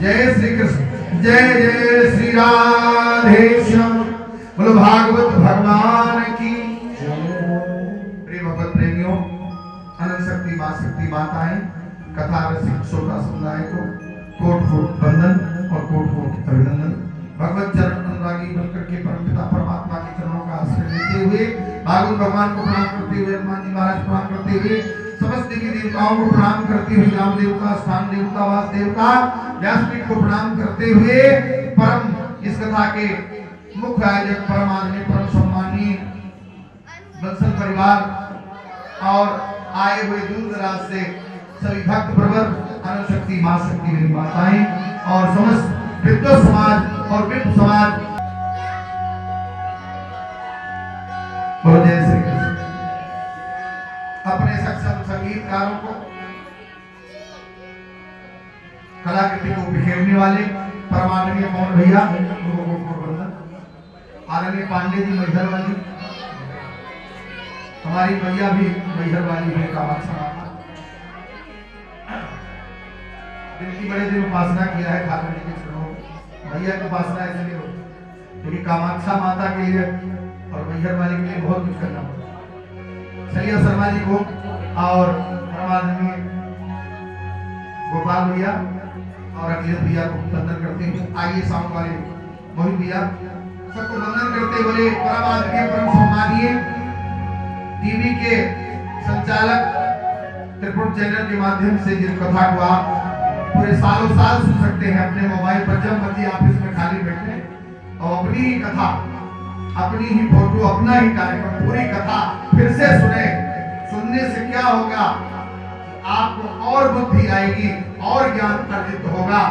जय श्री कृष्ण, जय जय श्री राधे श्याम। बोलो भागवत भगवान की। प्रिय भगवत प्रेमियों, अनंत शक्ति मां शक्ति माताएं, कथा रसिक श्रोता समुदाय को कोट कोट वंदन और कोट कोट अभिनंदन। भगवत चरण अनुरागी बनकर के परमपिता परमात्मा के चरणों का आश्रय लेते हुए, भागवत भगवान को प्रणाम करते हुए, हनुमान जी महाराज प्रणाम करते हुए, समस्त देवी देवताओं को प्रणाम करते हुए, राम देवता, स्थान देवता, वास देवता, व्यासपीठ को प्रणाम करते हुए, परम इस कथा के मुख्य आयोजक परम आदरणीय परम सम्मानीय बंसल परिवार और आए हुए दूर दराज से सभी भक्त प्रवर, अनंत शक्ति मां शक्ति मेरी माताएं और समस्त विद्वत समाज और विप्र समाज, बोलो जय श्री कृष्ण। अपने सक्षम संगीतकारों को, कलाकृति को बिखेरने वाले परमानंदीय मोहन भैया, आदरणीय पांडे जी मैहर वाली, हमारी भैया भी मैहर वाली है, कामाक्षा जिनकी बड़े दिन उपासना किया है ठाकुर जी के चरणों में। भैया की उपासना ऐसे नहीं होती, क्योंकि कामाक्षा माता के लिए और मैहर वाली के लिए बहुत कुछ करना पड़ता। सैया शर्मा जी को और परमानंदीय गोपाल भैया और अखिलेश भैया को वंदन करते हैं। आइए साउंड वाले मोहित भैया सबको वंदन करते हुए, परम आदरणीय परम सम्मानीय टीवी के संचालक, त्रिपुर चैनल के माध्यम से जिस कथा को आप पूरे सालों साल सुन सकते हैं अपने मोबाइल पर, जब मर्जी आप इसमें खाली बैठे और अपनी ही कथा, अपनी ही फोटो, अपना ही कार्यक्रम, पूरी कथा फिर से सुने। सुनने से क्या होगा, आपको और बुद्धि आएगी और ज्ञान अर्जित होगा।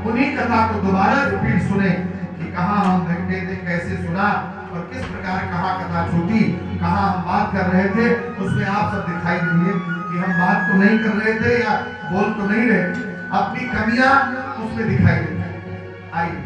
उन्हीं कथा को दोबारा रिपीट सुने कि कहाँ हम बैठे थे, कैसे सुना और किस प्रकार कहाँ कथा छूटी, कहाँ हम बात कर रहे थे, उसमें आप सब दिखाई देंगे कि हम बात तो नहीं कर रहे थे या बोल तो नहीं रहे थे, अपनी कमियां उसमें दिखाई देती हैं। आइए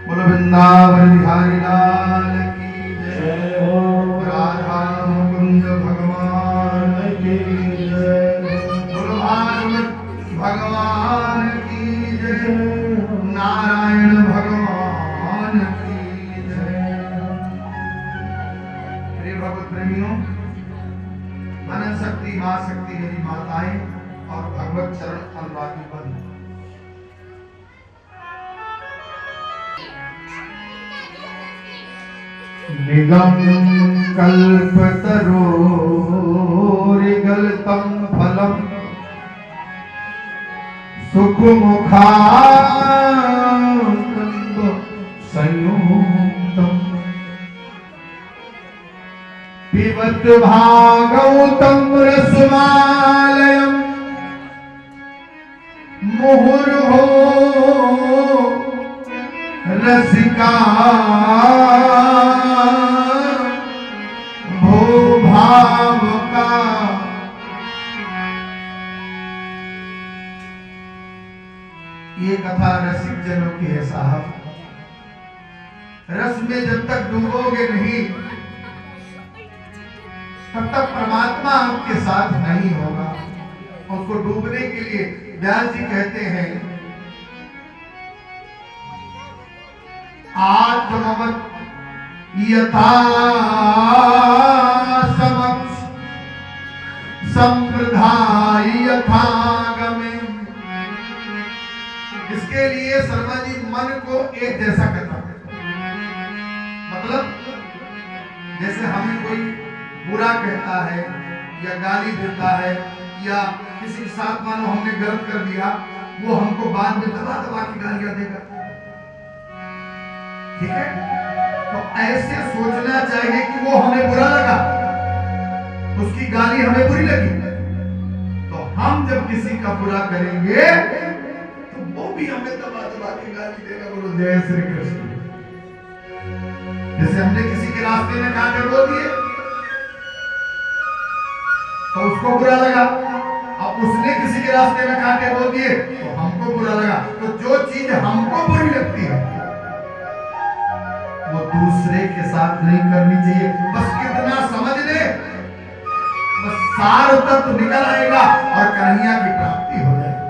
वृंदावन बिहारी लाल की जय हो, राधा मुकुंद भगवान की जय, बोलो भागवत भगवान की जय, नारायण भगवान की जय। प्रिय भगवत प्रेमियों, अनंत शक्ति मां शक्ति मेरी माताएं और भगवत चरण अनुरागी बंधु, निगम कल्पतरोरिगलितं फलम सुखमुखानंद संयुक्तम पिबत भागवतं रसमालयं मुहुर्हो रसिका भाव का। ये कथा रसिक जनों की है साहब। रस में जब तक डूबोगे नहीं तब तक परमात्मा आपके साथ नहीं होगा। उसको डूबने के लिए व्यास जी कहते हैं, आत्मवत् यथा समक्ष संप्रदाय यथागमे। इसके लिए शर्मा जी मन को एक जैसा करना पड़ता। मतलब जैसे हमें कोई बुरा कहता है या गाली देता है या किसी के साथ मानो हमने गलत कर दिया, वो हमको बाद में दबा दबा के गालियां देगा, ठीक है? तो ऐसे सोचना चाहिए कि वो हमें बुरा लगा, उसकी गाली हमें बुरी लगी, तो हम जब किसी का बुरा करेंगे तो वो भी हमें दबा दबा के गाली देगा। बोलो जय श्री कृष्ण। जैसे हमने किसी के रास्ते में कांटे बो दिए तो उसको बुरा लगा, अब उसने किसी के रास्ते में कांटे बो दिए तो हमको बुरा लगा। तो जो चीज हमको बुरी लगती है वो दूसरे के साथ नहीं करनी चाहिए। बस कितना समझ ले, बस सार तत्व निकल आएगा और कन्हैया की प्राप्ति हो जाएगी,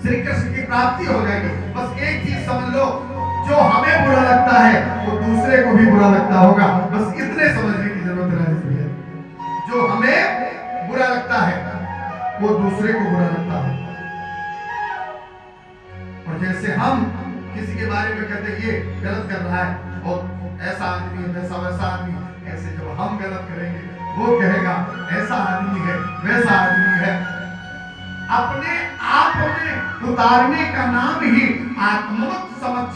श्री कृष्ण की प्राप्ति हो जाएगी। बस एक चीज समझ लो, जो हमें बुरा लगता है वो दूसरे को भी बुरा लगता होगा। बस इतने समझने की जरूरत है। जो हमें बुरा लगता है वो दूसरे को बुरा लगता है। और जैसे हम किसी के बारे में कहते हैं ये गलत कर रहा है और ऐसा आदमी है, वैसा वैसा आदमी, ऐसे जब हम गलत करेंगे वो कहेगा ऐसा आदमी है, वैसा आदमी है। अपने आप में उतारने का नाम ही आत्मवत समझ।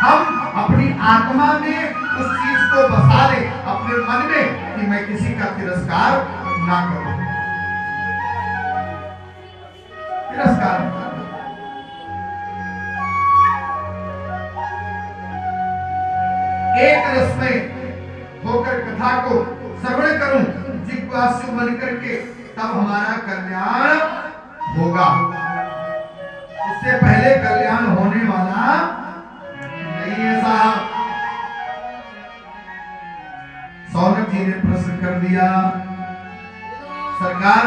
हम अपनी आत्मा में उस चीज को बसा ले अपने मन में कि मैं किसी का तिरस्कार ना करूं, तिरस्कार ना करूं। एक रस में होकर कथा को श्रवण करूं, जिज्ञासु बन करके, तब हमारा कल्याण होगा। उससे पहले कल्याण होने वाला नहीं है साहब। सौनक जी ने प्रश्न कर दिया, सरकार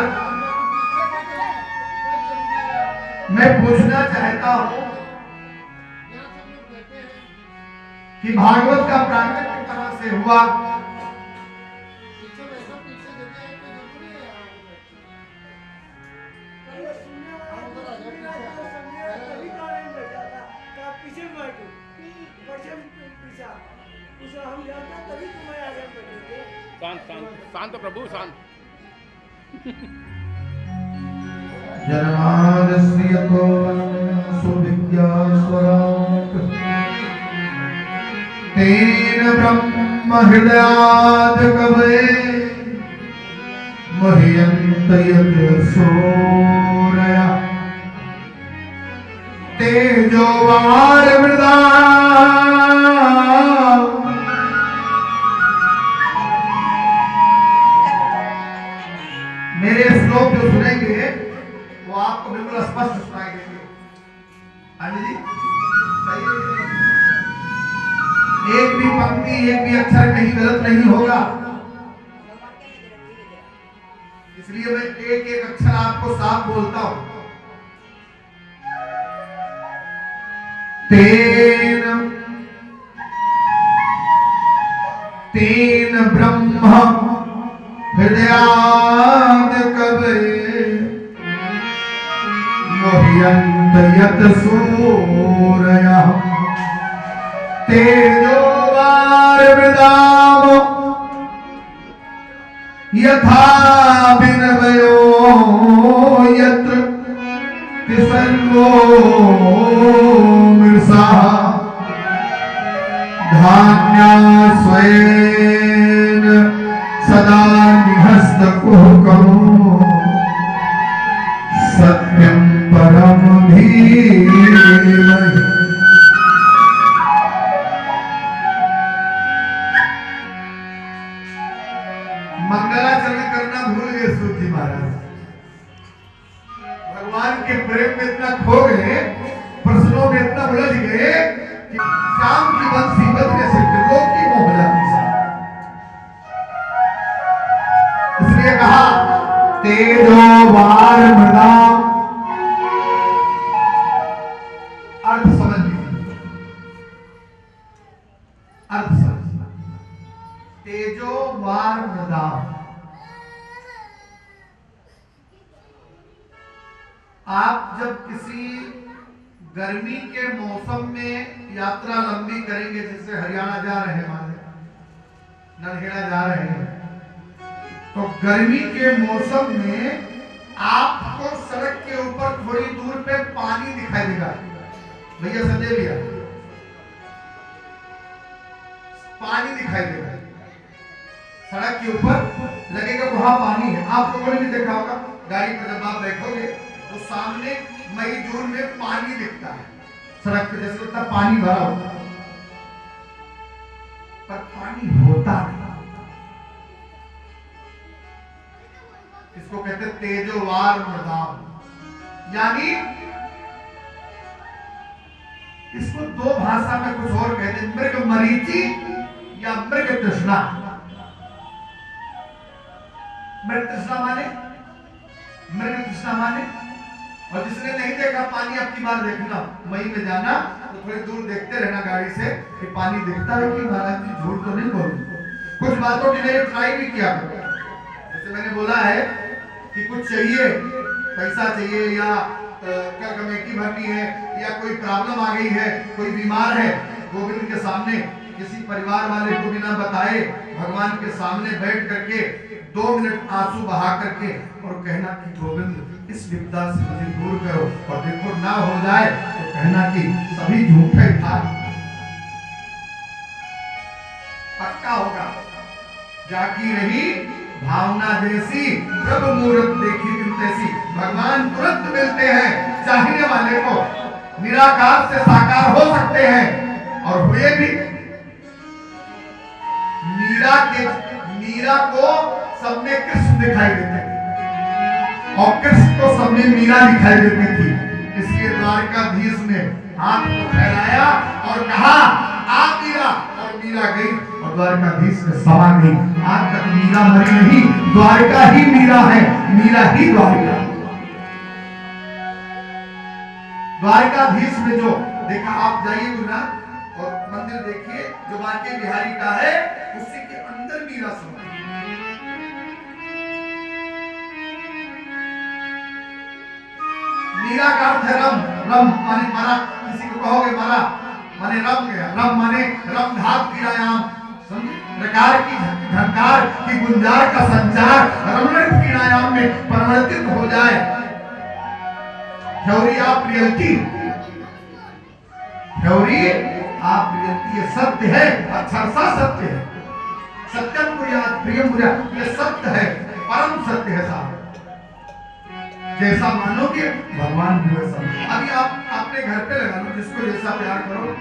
मैं पूछना चाहता हूं कि भागवत का प्राकट्य कहां से हुआ? शांत प्रभु शांत। जन्माद्यस्यतो सुविज्ञास्वराट् तेन ब्रह्म हृदयाद् कवये मह्यन्त यत् सूरयः तेजो वारिमृदा। मेरे श्लोक जो सुनेंगे वो आपको बिल्कुल स्पष्ट सुनाई देंगे। आनंद जी सही है, एक भी पंक्ति एक भी अक्षर कहीं गलत नहीं होगा। इसलिए मैं एक एक अक्षर आपको साफ बोलता हूं। तेन तेन ब्रह्म हृदयाद् कवये मह्यन्त यत् सूरयः तेजो वारिमृदाम् यथा विनिमयो यत्र तिसर्गो मृषा धान्या स्वेन सदा निहस्त कुहकम् सत्यं परम धीमहि। मंगलाचरण करना भूल गए सूत जी महाराज। भगवान के प्रेम में इतना खो गए, प्रश्नों में इतना उलझ गए कि शाम की बंसी बजने से त्रिलोक की मोह जाती है। इसलिए कहा तेजो वारिमृदा। अर्थ समझ लीजिए, अर्थ समझ। तेजो वारिमृदा, आप जब किसी गर्मी के मौसम में यात्रा लंबी करेंगे, जैसे हरियाणा जा रहे हैं, मान नलखेड़ा जा रहे हैं, तो गर्मी के मौसम में आपको सड़क के ऊपर थोड़ी दूर पे पानी दिखाई देगा। भैया संजय भैया, पानी दिखाई देगा सड़क के ऊपर, लगेगा वहां पानी है। आप लोगों ने भी देखा होगा, गाड़ी पर जब आप बैठोगे तो सामने मई जून में पानी दिखता है सड़क पे, जैसे लगता पानी भरा होता है, पर पानी होता नहीं। इसको कहते तेजोवार मृदाम, यानी इसको दो भाषा में कुछ और कहते, मृग मरीचि या मृग तृष्णा। मृग तृष्णा माने, मृग तृष्णा माने, और जिसने नहीं देखा पानी अब की बार देखना, मई में जाना तो थोड़ी दूर देखते रहना गाड़ी से कि पानी दिखता है कि महाराज जी झूठ तो नहीं बोल रहे। कुछ बातों के लिए ट्राई भी किया करो। जैसे मैंने बोला है कि कुछ चाहिए, पैसा चाहिए या क्या कमेटी भरनी है या कोई प्रॉब्लम आ गई है, कोई बीमार है, गोविंद के सामने किसी परिवार वाले को बिना बताए भगवान के सामने बैठ करके 2 मिनट आंसू बहा करके और कहना कि गोविंद इस विपदा से मुझे दूर करो, और देखो ना हो जाए तो कहना कि सभी झूठे था, पक्का होगा। जागी रही भावना जैसी, प्रभु मूरत देखी दिल तैसी। भगवान तुरंत मिलते हैं चाहने वाले को, निराकार से साकार हो सकते हैं और हुए भी। मीरा को सबने कृष्ण दिखाई देते थे और कृष्ण को सबने मीरा दिखाई देती थी। इसलिए द्वारकाधीश ने हाथ को फैलाया और कहा आ मीरा, और मीरा गई और द्वारकाधीश में समा गई। आज तक मीरा मरी नहीं, द्वारका ही मीरा है, मीरा ही द्वारका। द्वारकाधीश में जो देखा, आप जाइए गुजरात और मंदिर देखिए जो बांके बिहारी का है, उसी के अंदर मीरा समा। मीरा का अर्थ है रम, रम माने मरा, किसी को कहोगे मरा माने रम गया, रम माने रम धात क्रियायाम, प्रकार की झंकार की गुंजार का संचार रमणित क्रियायाम में परिवर्तित हो जाए। Theory of reality, theory of reality, ये सत्य है, अक्षरशः सत्य है। सत्यम कुर्यात् प्रियम कुर्यात्, ये सत्य है, परम सत्य है साहब। जैसा मानोगे भगवान भी वैसा। अभी आप अपने घर पे लगा लो, जिसको जैसा प्यार करो।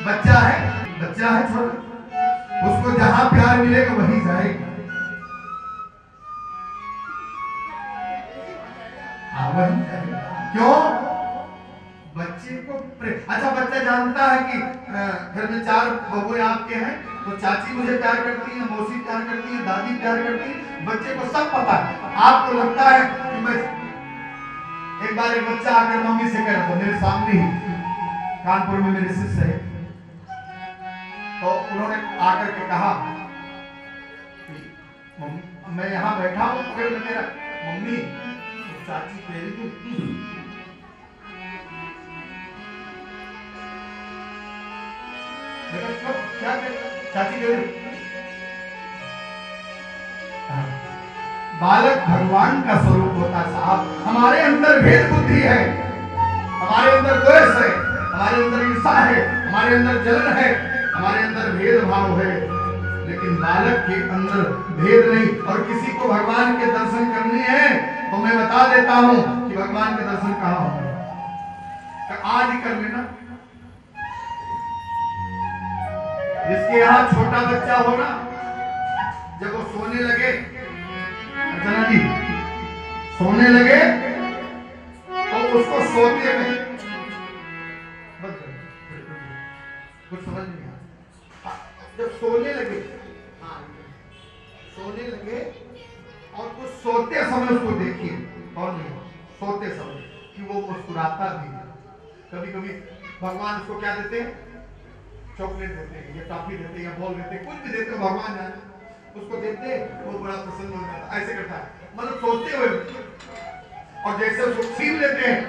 बच्चा है छोटा, उसको जहां प्यार मिलेगा वहीं जाएगा। वहीं जाएगा। क्यों? बच्चे को अच्छा, बच्चा जानता है कि घर में 4 बबुए आपके हैं, तो चाची मुझे प्यार करती है, मौसी प्यार करती है, दादी प्यार करती है। बच्चे को सब पता है। आपको लगता है कि मैं, एक बार एक बच्चा आकर मम्मी से कह रहा था मेरे सामने ही, कानपुर में मेरे शिष्य है, तो उन्होंने आकर के कहा मैं यहाँ बैठा हूँ, फिर मेरा मम्मी तो चाची कह रही थी क्या चाची कह रही। बालक भगवान का स्वरूप होता है साहब। हमारे अंदर भेद बुद्धि है, हमारे अंदर द्वेष है, हमारे अंदर ईर्ष्या है, हमारे अंदर जलन है, हमारे अंदर भेदभाव है, लेकिन बालक के अंदर भेद नहीं। और किसी को भगवान के दर्शन करने हैं तो मैं बता देता हूं कि भगवान के दर्शन कहां होंगे, तो आज ही कर लेना। जिसके यहाँ छोटा बच्चा हो ना, जब वो सोने लगे, अर्चना जी सोने लगे तो उसको सोते में कुछ समझ नहीं आया। जब सोने लगे, सोने लगे और कुछ सोते समय उसको देखिए, कौन नहीं सोते समय कि वो मुस्कुराता भी है। कभी कभी भगवान उसको क्या देते हैं, चॉकलेट देते हैं या टॉफी देते हैं या बॉल देते हैं, कुछ भी देते हैं, भगवान जाने उसको देते हैं, वो बड़ा प्रसन्न हो जाता है, ऐसे करता है, मतलब सोचते हुए। और जैसे उसको छीन लेते हैं,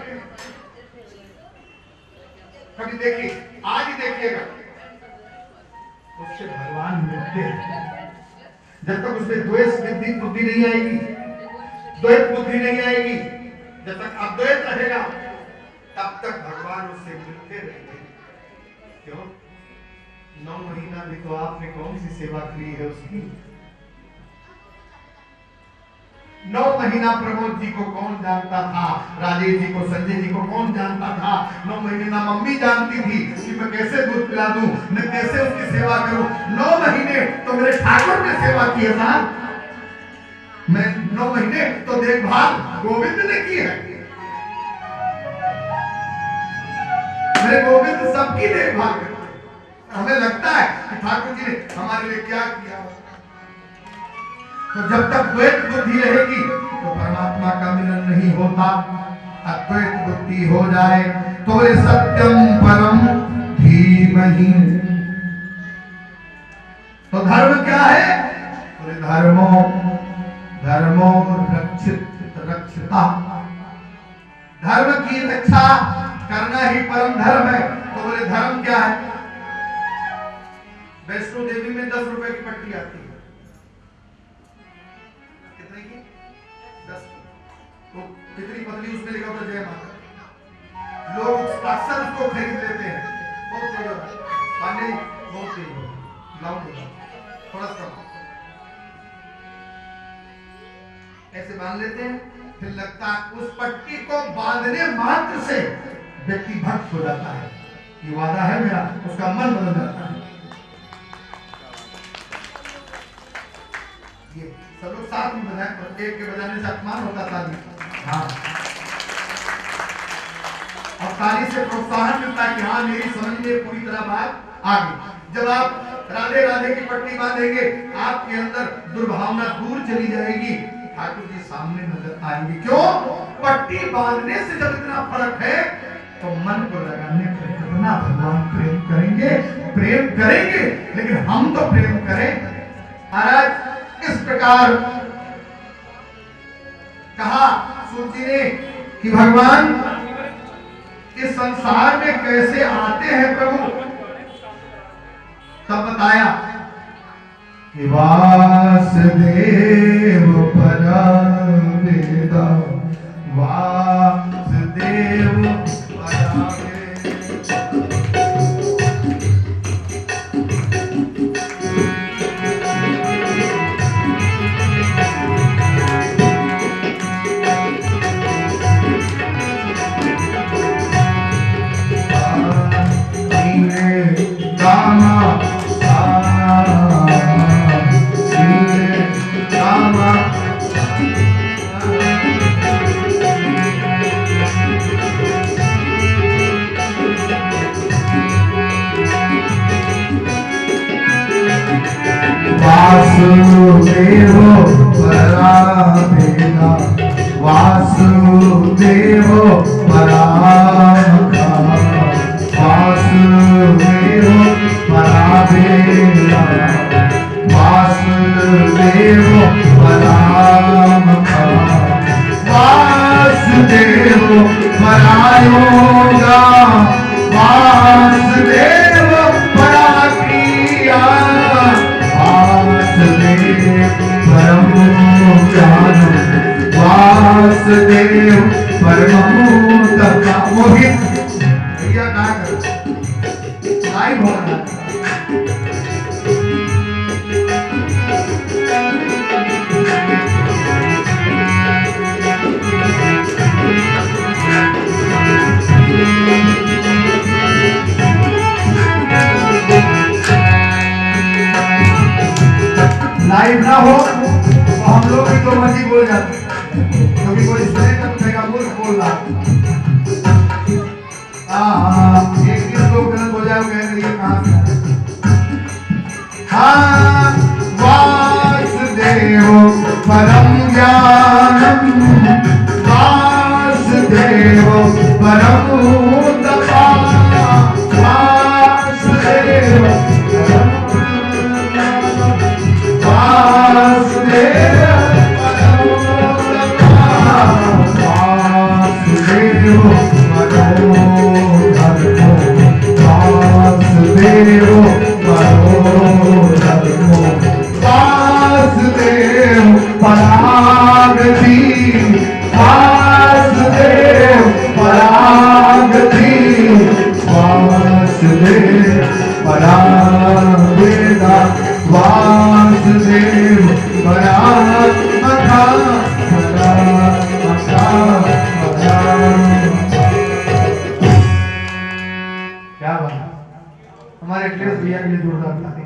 कभी देखिए, आज ही देखिएगा, उससे भगवान मिलते हैं। जब तक उसमें द्वेष बुद्धि नहीं आएगी, द्वैत बुद्धि नहीं आएगी, जब तक अद्वैत रहेगा तब तक भगवान उससे मिलते रहेंगे। क्यों? 9 महीना देखो आपने कौन सी सेवा की है उसकी। 9 महीना प्रमोद जी को कौन जानता था, राजेश जी को, संजय जी को कौन जानता था। 9 महीने ना मम्मी जानती थी कि मैं कैसे दूध पिला दूं, मैं कैसे उसकी सेवा करूं। 9 महीने तो मेरे ठाकुर ने सेवा की है साहब, मैं 9 महीने तो देखभाल गोविंद ने की है। मेरे गोविंद सबकी देखभाल करते हैं। हमें लगता है कि ठाकुर जी ने हमारे लिए क्या किया। तो जब तक द्वैत बुद्धि रहेगी तो परमात्मा का मिलन नहीं होता। अद्वैत बुद्धि हो जाए तो वे सत्यम परम धीमहि। तो धर्म क्या है? बोले धर्मो रक्षिता। धर्म की रक्षा करना ही परम धर्म है। तो बोले धर्म क्या है? वैष्णो देवी में 10 रुपए की पट्टी आती है। कितने की? 10 की। तो कितनी पतली उसमें लिखा होता जय माता। लोग अक्सर उसको खरीद लेते हैं। बहुत तेज होता है पांडे जी, बहुत तेज होता है, लाउड होता है, थोड़ा कम ऐसे बांध लेते हैं। फिर लगता है उस पट्टी को बांधने मात्र से व्यक्ति भक्त हो जाता है। ये वादा है मेरा, उसका मन बदल जाता है। ये सब लोग साथ में बजाएं, प्रत्येक के बजाने से अपमान होता था। हाँ, और ताली से प्रोत्साहन मिलता है कि हाँ मेरी समझ में पूरी तरह बात आ गई। जब आप राधे राधे की पट्टी बांधेंगे आपके अंदर दुर्भावना दूर चली जाएगी, ठाकुर जी सामने नजर आएंगे। क्यों? पट्टी बांधने से जब इतना फर्क है तो मन को लगाने पर कितना भगवान प्रेम करेंगे, प्रेम करेंगे। लेकिन हम तो प्रेम करें। महाराज इस प्रकार कहा सूत जी ने कि भगवान इस संसार में कैसे आते हैं प्रभु। तब बताया कि वासुदेव परमवेद, वासुदेव वासुदेव पराभेदा, वासुदेव परामखा, वासुदेव पराभेदा, वासुदेव परामखा, वासुदेव परायोगा, वासुदेव पराक्रिया, परम ज्ञान, वासुदेव परमोत्तम। मोहित भैया कहाँ कर लाइव हो रहा है। लाइव ना हो तो हम लोग भी तो मर्जी बोल जाते, क्योंकि कोई सुनेगा तो कहेगा मूर्ख बोल रहा। एक दिन लोग गलत हो जाए, कहेंगे ये कहाँ से। हाँ, वासुदेव परम ज्ञानम, वासुदेव परम तपा, वासुदेव परागति, वासुदेव परागति। हमारे अखिलेश भैया के लिए जोरदार ताली।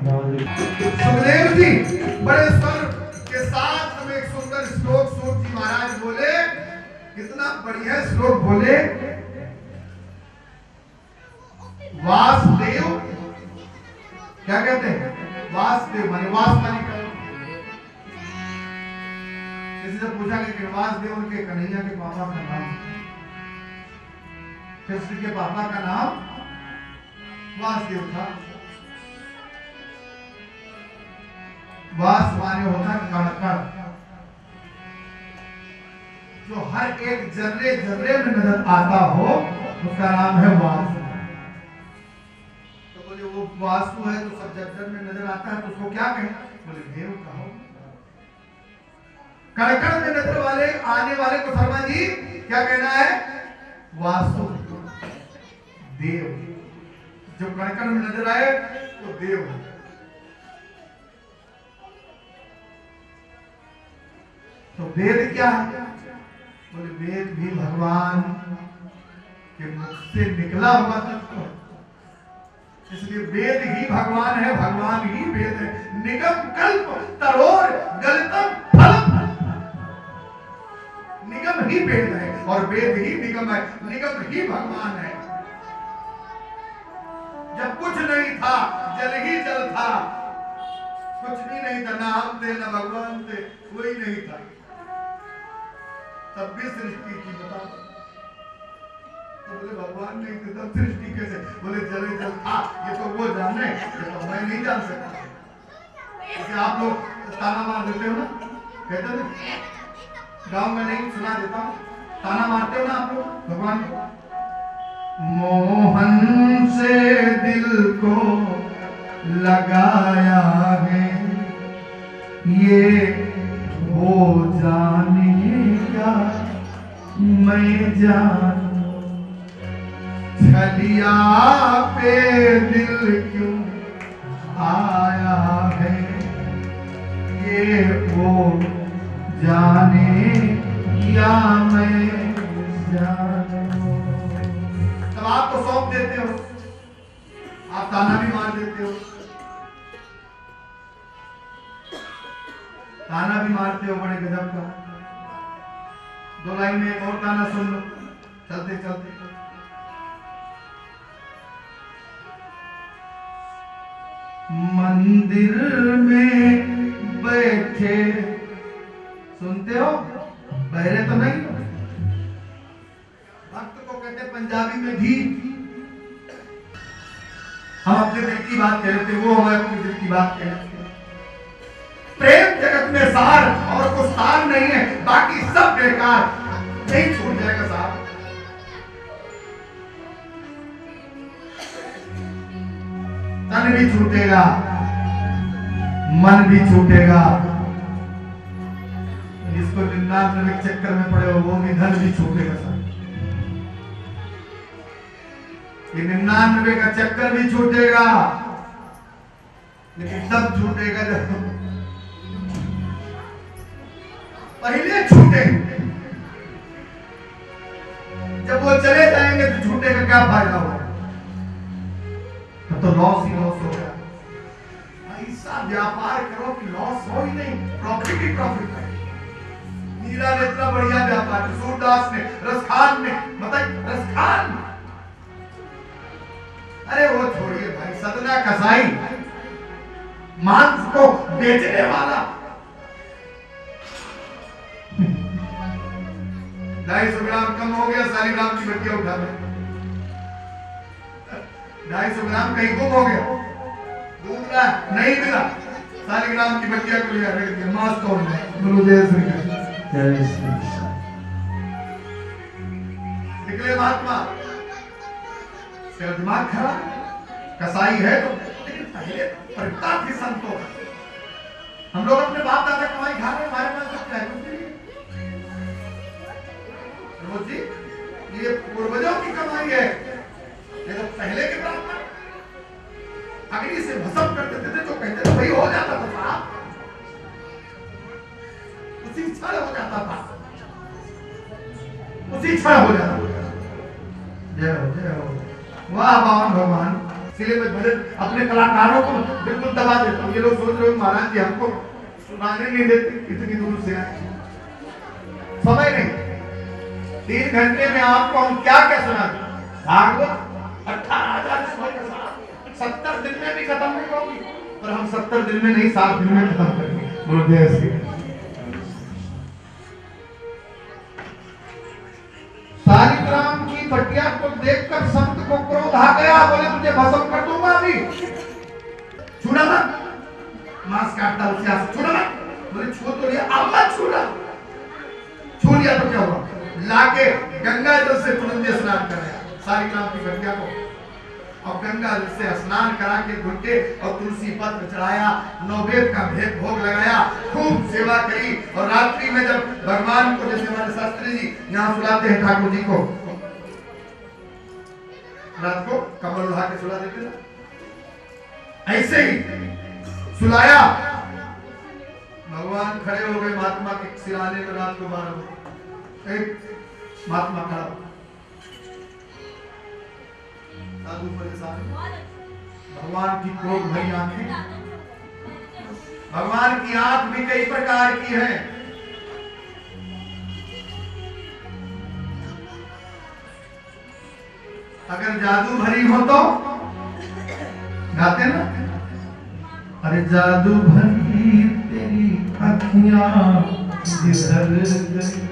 सुखदेव जी बड़े स्वर के साथ हमें एक सुंदर श्लोक सूत जी महाराज बोले, कितना बढ़िया श्लोक बोले। वासुदेव क्या कहते हैं? वासुदेव माने वास माने किसी से पूछा कि वासुदेव उनके कन्हैया के पापा का नाम, कृष्ण के पापा का नाम वासुदेव था। वास माने होता कण, जो हर एक जर्रे जर्रे में नजर आता हो उसका नाम है वास। तो बोले वो वासु है तो सब जर्रे में नजर आता है तो उसको क्या कहें? बोले देव कहो। कण में नजर वाले आने वाले को शर्मा जी क्या कहना है? वासु देव। जो कण में नजर आए तो देव है। तो वेद क्या है? बोले वेद भी भगवान के मुख से निकला हुआ तत्व है, इसलिए वेद ही भगवान है, भगवान ही वेद है। निगम कल्प तरोर गलतम फलम, निगम ही वेद है और वेद ही निगम है, निगम ही भगवान है। जब कुछ नहीं था जल ही जल था, कुछ भी नहीं था, ना हम थे ना भगवान थे, कोई नहीं था, तब भी सृष्टि की। बता तो बोले भगवान नहीं थे तब सृष्टि कैसे? बोले जले जल था, ये तो वो जाने, ये तो मैं नहीं जान सकता। जैसे आप लोग ताना मार देते हो ना, कहते हो गांव में नहीं सुना देता हूं, ताना मारते हो ना आप लोग भगवान को, मोहन से दिल को लगाया है ये हो जाने का मैं जानू, छलिया पे दिल क्यों आया है ये वो जाने या मैं जानू। तब आप तो सौंप देते हो, आप ताना भी मार देते हो, ताना भी मारते हो बड़े गजब का। दो लाइन में एक और ताना सुन लो चलते चलते। मंदिर में बैठे, सुनते हो? बहरे तो नहीं, भक्त को कहते पंजाबी में भी। हम अपने दिल की बात कह रहे थे, वो हमारे अपने दिल की बात कह रहे थे। प्रेम जगत में सार और कुछ सार नहीं है, बाकी सब बेकार, नहीं छूट जाएगा साहब। तन भी छूटेगा, मन भी छूटेगा, जिसको 99 के चक्कर में पड़े हो वो भी धन भी छूटेगा साहब। ये 99 का चक्कर भी छूटेगा, लेकिन तब छूटेगा जब पहले छूटे, जब वो चले जाएंगे तो छूटे का क्या फायदा होगा? तो लॉस ही लॉस हो गया। ऐसा व्यापार करो कि लॉस हो ही नहीं, प्रॉफिट ही प्रॉफिट है। मीरा ने इतना बढ़िया व्यापार, सूरदास ने, रसखान ने, बताइए रसखान, अरे वो छोड़िए भाई, सदना कसाई, मांस को बेचने वाला, 250 ग्राम कम हो गया, सालीग्राम की बट्टियां उठा ले। 250 ग्राम कहीं गुम हो गया, दूध का नहीं मिला, सालीग्राम की बट्टियां को लिया रख दिया, मांस तोड़ दिया। गुरुदेव श्री कृष्ण, जय श्री कृष्ण। निकले महात्मा, दिमाग खराब, कसाई है तो, लेकिन पहले परिता थी संतों। हम लोग अपने बाप दादा कमाई खा रहे, हमारे पास सब क्या है? जी ये पूर्वजों की कमाई है, ये तो पहले के ब्राह्मण अग्नि से भस्म कर देते थे, तो कहते थे वही हो जाता था साहब, उसी क्षण हो जाता था, उसी क्षण हो जाता था। जय हो, जय हो, वाह पावन भगवान। इसलिए मैं भजन अपने कलाकारों को बिल्कुल दबा देता हूँ। ये लोग सोच रहे हो महाराज जी हमको सुनाने नहीं देते, इतनी दूर से आए, समय नहीं। 3 घंटे में आपको हम क्या क्या सुना दें? भागवत 18,000 70 दिन में भी खत्म नहीं होगी, और हम 70 दिन में नहीं 7 दिन में खत्म करेंगे। बोलो जय श्री कृष्ण। शालिग्राम की पटिया को देखकर संत को क्रोध आ गया, बोले तुझे भस्म कर दूंगा अभी, छूना मत। मांस काटता उसके हाथ से, छूना मत। बोले छू तो लिया, अब मत छूना। छू लिया तो क्या हुआ? लाके गंगा जल से तुरंत स्नान कराया शालिग्राम की पटिया को, और गंगा जल से स्नान करा के घुटे और तुलसी पत्र चढ़ाया, नौवेद का भेद भोग लगाया, खूब सेवा करी। और रात्रि में जब भगवान को, जैसे हमारे शास्त्री जी यहाँ सुलाते हैं ठाकुर जी को, रात को कमल उड़ा के सुला देते ना, ऐसे ही सुलाया। भगवान खड़े हो गए महात्मा के सिराने में रात को 12 बजे। एक महात्मा खड़ा, साधु परेशान, भगवान की क्रोध भरी आंखें, भगवान की आंख भी कई प्रकार की है। अगर जादू भरी हो तो गाते ना, अरे जादू भरी तेरी अखियां जिधर गई,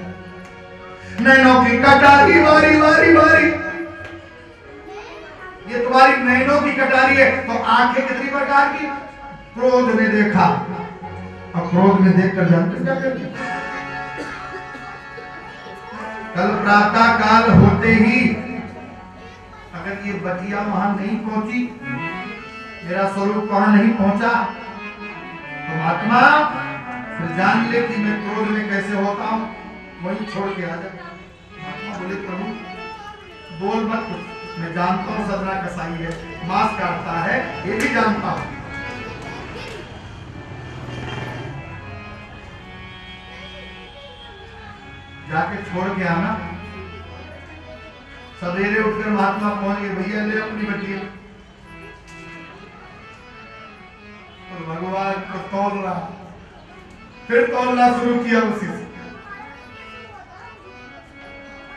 नैनों की कटारी वारी वारी वारी, ये तुम्हारी नैनों की कटारी है। तो आंखें कितनी प्रकार की? क्रोध में देखा, और क्रोध में देखकर जानते क्या करते? कल प्रातः काल होते ही अगर ये बटिया वहां नहीं पहुंची, मेरा स्वरूप वहां नहीं पहुंचा, तो महात्मा फिर जान ले कि मैं क्रोध में कैसे होता हूं, वही छोड़ के आ जा। महात्मा बोले प्रभु बोल मत, मैं जानता हूं सदना कसाई है, मांस काटता है, ये भी जानता हूं। जाके छोड़ के आना। सवेरे उठकर महात्मा पहुंच गए, भैया ले अपनी बटिया। और भगवान को तौल रहा, फिर तौलना शुरू किया उसी से।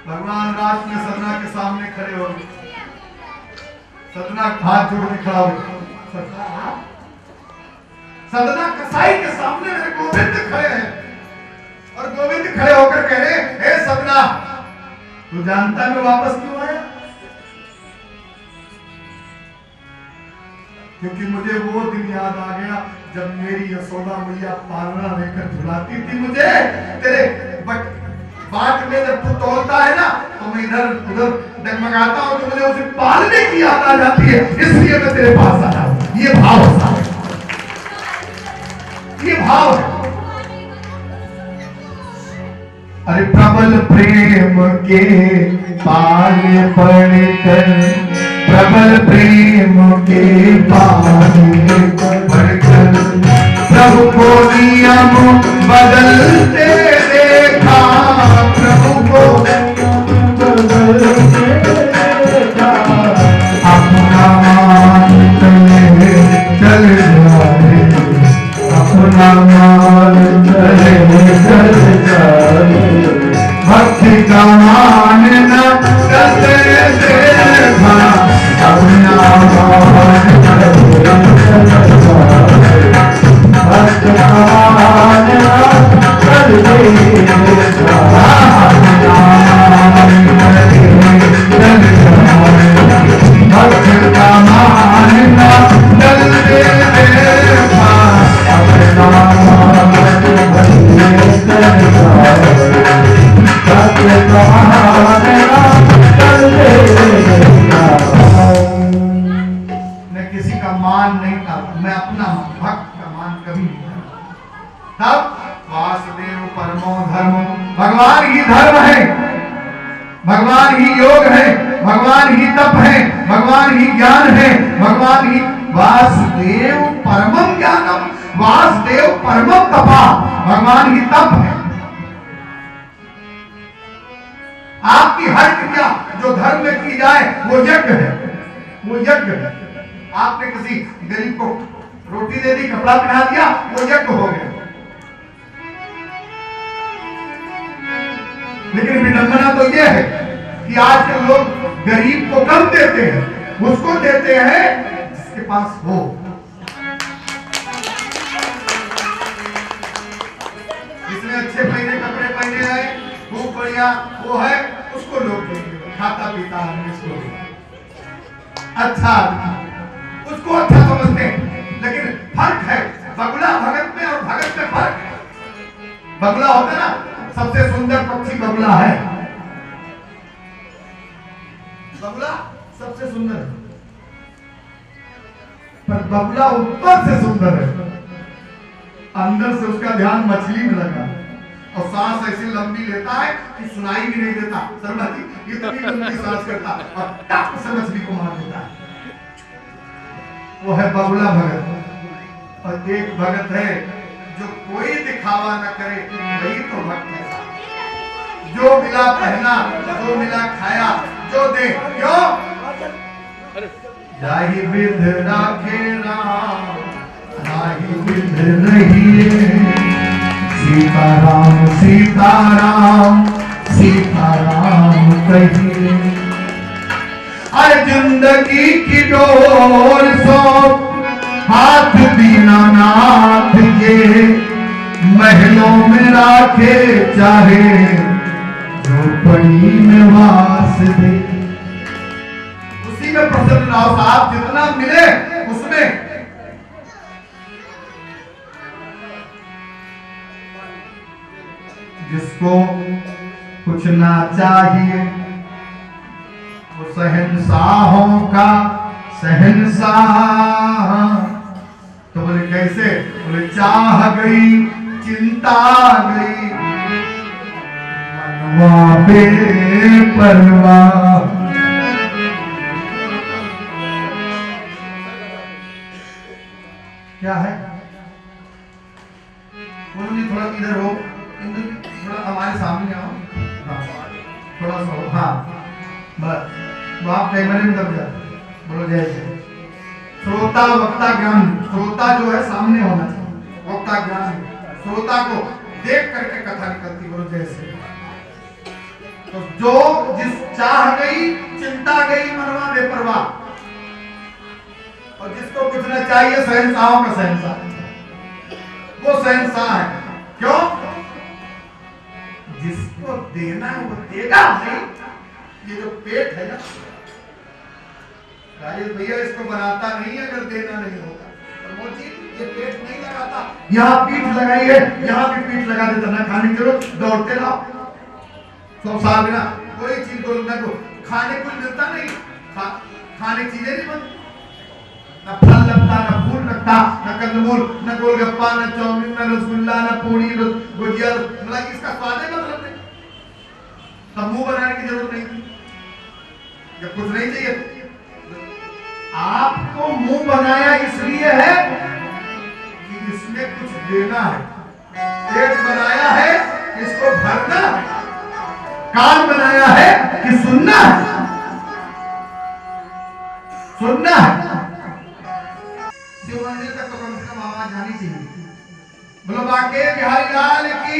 भगवान रात में सदना के सामने खड़े हो गए, सदना हाथ जोड़ के खड़ा हो गया। सदना कसाई के सामने मेरे गोविंद खड़े हैं, और गोविंद खड़े होकर कह रहे, हे सदना तू जानता है मैं वापस क्यों आया? क्योंकि मुझे वो दिन याद आ गया जब मेरी यशोदा मैया पालना लेकर झुलाती थी मुझे। तेरे बाट में जब तू तोलता है ना, तो मैं इधर उधर डगमगाता हूं, तो मुझे उसे पालने की याद आ जाती है, इसलिए मैं तेरे पास आया हूं। ये भाव है, ये भाव है। अरे प्रबल प्रेम के पाले पड़कर, प्रबल प्रेम के पाले पड़कर, प्रभु को नियम बदलते देखा, प्रभु को बदलते देखा, अपना मान चले चल जाए, अपना मान चले चल जाए, भक्ति का मान न करते देखा, अपना मान चले चल जाए, भक्ति का मान न करते देखा, अपना मान चले चल जाए, भक्ति का मान न करते देखा, अपना मान चले चल जाए, मैं किसी का मान नहीं करता, मैं अपना भक्त का मान कभी नहीं करता। तब वासुदेव परमो धर्मो, भगवान ही धर्म है, भगवान ही योग है, भगवान ही तप है, भगवान ही ज्ञान है, भगवान ही वासुदेव परमम ज्ञानम, वासुदेव परमम तपा, भगवान ही तप है। आपकी हर क्रिया जो धर्म में की जाए वो यज्ञ है, वो यज्ञ है। आपने किसी गरीब को रोटी दे दी, कपड़ा पहना दिया, वो यज्ञ हो गया। लेकिन विडंबना तो यह है कि आजकल लोग गरीब को कम देते हैं, उसको देते हैं जिसके पास हो। जिसने अच्छे पहने कपड़े पहने हैं, खूब बढ़िया वो है, उसको लोग देंगे, खाता पीता है इसको अच्छा, उसको अच्छा समझते हैं। लेकिन फर्क है बगुला भगत में और भगत में फर्क है। बगुला होता है ना, सबसे सुंदर पक्षी बगुला है। बगुला सबसे सुंदर है, पर बगुला ऊपर से सुंदर है, अंदर से उसका ध्यान मछली में लगा और सांस ऐसी लंबी लेता है कि सुनाई भी नहीं देता। शर्मा जी इतनी लंबी सांस करता और टप से मछली को मार देता है। वो है बगुला भगत। और एक भगत है जो कोई दिखावा न करे, वही तो भक्त है। जो मिला पहना, जो मिला खाया, जो दे क्यों जाहि विध राखे राम, नाही विध नहीं। सीताराम सीताराम सीताराम कहिए। अरे जिंदगी की डोर सौंप हाथ दीनानाथ ये, महलों में राखे चाहे झोपड़ी में वास दे। उसी में प्रसन्न रहो साहब, जितना मिले उसमें। जिसको कुछ ना चाहिए वो शहंशाहों का शहंशाह। तो बोले कैसे? बोले चाह गई चिंता गई मनवा बेपरवाह। क्या है? बोलो जी थोड़ा इधर हो, थोड़ा हमारे सामने आओ। हाँ, थोड़ा सा हो। हाँ बस, वो आप कैमरे में दब जाते। बोलो जय जय। श्रोता वक्ता ज्ञान, श्रोता जो है सामने होना चाहिए, वक्ता ज्ञान श्रोता को देख करके कथा निकलती। बोलो जैसे तो जो जिस चाह गई चिंता गई मनवा बेपरवाह, और जिसको कुछ न चाहिए शहंशाहों का शहंशाह, वो शहंशाह है। क्यों? जिसको देना है वो देगा नहीं। ये जो पेट है ना राजेश भैया, इसको बनाता नहीं अगर देना नहीं होगा। प्रमोद जी ये पेट नहीं लगाता, यहाँ पीठ लगाई है, यहाँ भी पीठ लगा देता। ना खाने की जरूरत, दौड़ते रहो सब साल बिना कोई चीज को ना को खाने को मिलता नहीं। खाने की चीजें नहीं बनती, न फल लगता, न फूल लगता, न कंदमूल, न गोलगप्पा, न चाउमीन, न रसगुल्ला, न पूरी, गुजिया, मतलब इसका स्वाद है मतलब नहीं। तब मुंह बनाने की जरूरत नहीं थी जब कुछ नहीं चाहिए। आपको मुंह बनाया इसलिए है कि इसमें कुछ देना है। पेट बनाया है इसको भरना है, कान बनाया है कि सुनना है, सुनना है। शिव मंदिर तक तो कम से कम आवाज आनी चाहिए। बोलो बाके बिहारी लाल की,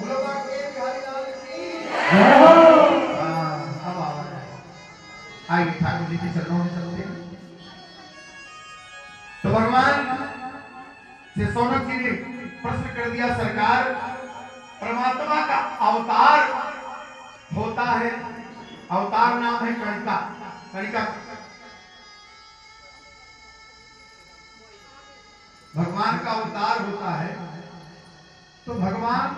बोलो बाके बिहारी लाल की। अब आवाज आइए ठाकुर जी के चरणों में चलते हैं। तो भगवान से सोनक जी ने प्रश्न कर दिया, सरकार परमात्मा का अवतार होता है, अवतार नाम है कणिका। कणिका भगवान का अवतार होता है। तो भगवान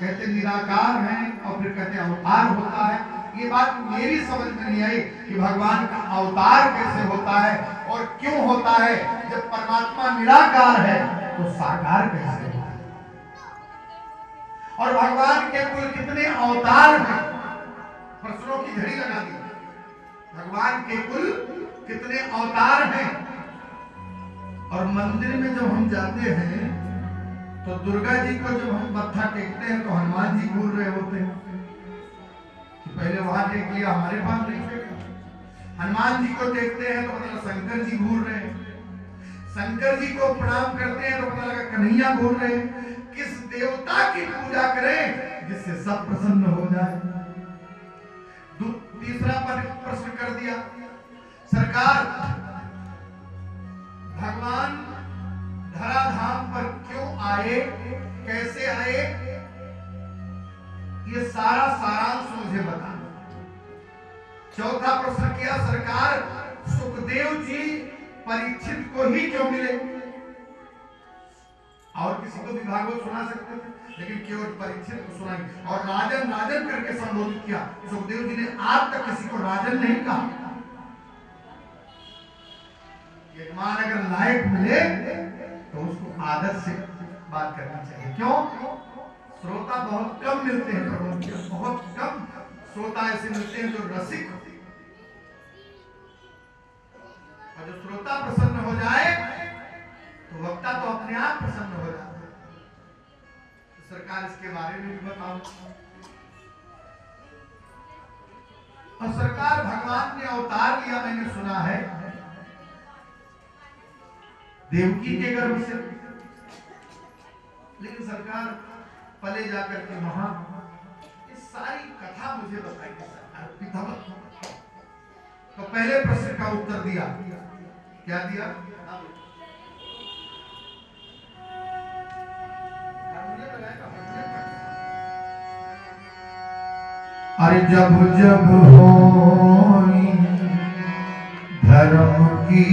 कहते निराकार हैं और फिर कहते अवतार होता है। ये बात मेरी समझ में नहीं आई कि भगवान का अवतार कैसे होता है और क्यों होता है। जब परमात्मा निराकार है तो साकार कैसे होता है? और भगवान के कुल कितने अवतार हैं? प्रश्नों की घड़ी लगा दी। भगवान के कुल कितने अवतार हैं? और मंदिर में जब हम जाते हैं तो दुर्गा जी को जब हम मत्था टेकते हैं तो हनुमान जी घूर रहे होते हैं कि पहले वहां टेक लिया, हमारे पास नहीं टेका। हनुमान जी को देखते हैं तो पता लगा शंकर जी घूर रहे हैं, शंकर जी को प्रणाम करते हैं तो पता लगा कन्हैया घूर रहे हैं। किस देवता की पूजा करें जिससे सब प्रसन्न हो जाए। तीसरा प्रश्न कर दिया, सरकार भगवान धराधाम पर क्यों आए, कैसे आए, ये सारा सारांश मुझे बता। चौथा प्रश्न किया, सरकार सुखदेव जी परीक्षित को ही क्यों मिले, और किसी को भी भागवत सुना सकते थे लेकिन केवल परीक्षित को सुनाई, और राजन राजन करके संबोधित किया। सुखदेव जी ने आज तक किसी को राजन नहीं कहा। यजमान अगर लायक मिले तो उसको आदर से बात करनी चाहिए। क्यों? श्रोता बहुत कम मिलते हैं प्रभु के, बहुत कम श्रोता ऐसे मिलते हैं जो रसिक होते हैं, और जो श्रोता प्रसन्न हो जाए तो वक्ता तो अपने आप प्रसन्न हो जाता है। तो सरकार इसके बारे में भी बताओ। और सरकार भगवान ने अवतार लिया, मैंने सुना है देवकी के गर्भ से, लेकिन सरकार पले जाकर के वहां इस सारी कथा मुझे बताइए सरकार। तो पहले प्रश्न का उत्तर दिया, क्या दिया? अरे जब जब होई धर्म की